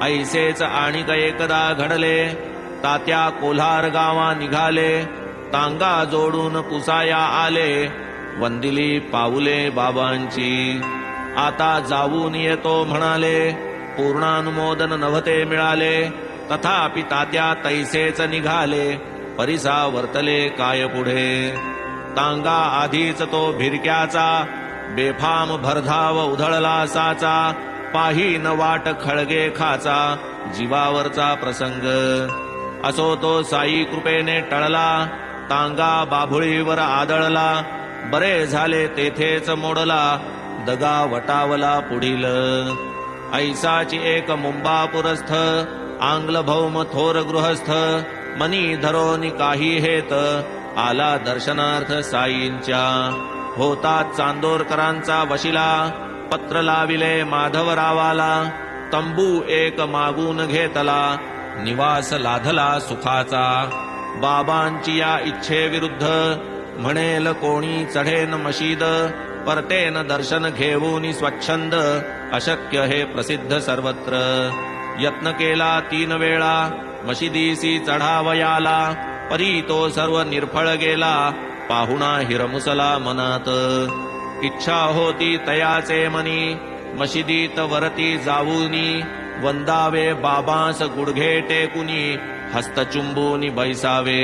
ऐसेच आणिक एकदा घडले, तात्या कोल्हार गावा निघाले, तांगा जोडून पुसाया आले, वंदिली पाऊले बाबांची. आता जाऊन येतो म्हणाले, पूर्णानुमोदन नव्हते मिळाले, तथापि तात्या तैसेच निघाले, परिसा वर्तले काय पुढे. तांगा आधीच तो भिरक्याचा, बेफाम भरधाव उधळला साचा, पाही न वाट खळगे खाचा, जीवावरचा प्रसंग. असो तो साई कृपेने टळला, तांगा बाभुळीवर आदळला, बरे झाले तेथेच मोडला, दगा वटावला पुढील. ऐसाची एक मुंबापुरस्थ, आंग्ल भौम थोर गृहस्थ, मनी धरोनी काही हेत, आला दर्शनार्थ साईंच्या. होता चांदोरकरांचा वशिला, पत्र लाविले माधवरावाला, तंबू एक मागून घेतला, निवास लाधला सुखाचा. बाबांची या इच्छेविरुद्ध, म्हणेल कोणी चढेन मशीद, परतेन दर्शन घेऊन स्वच्छंद, अशक्य हे प्रसिद्ध सर्वत्र. यत्न केला 3 वेळा, मशिदीसी चढावयाला, परी तो सर्व निर्फळ गेला, पाहुणा हिरमुसला मनात. इच्छा होती तयाचे मनी, मशिदीत वरती जाऊनी, वंदावे बाबांस गुडघे टेकुनी, हस्तचुंबूनी बैसावे.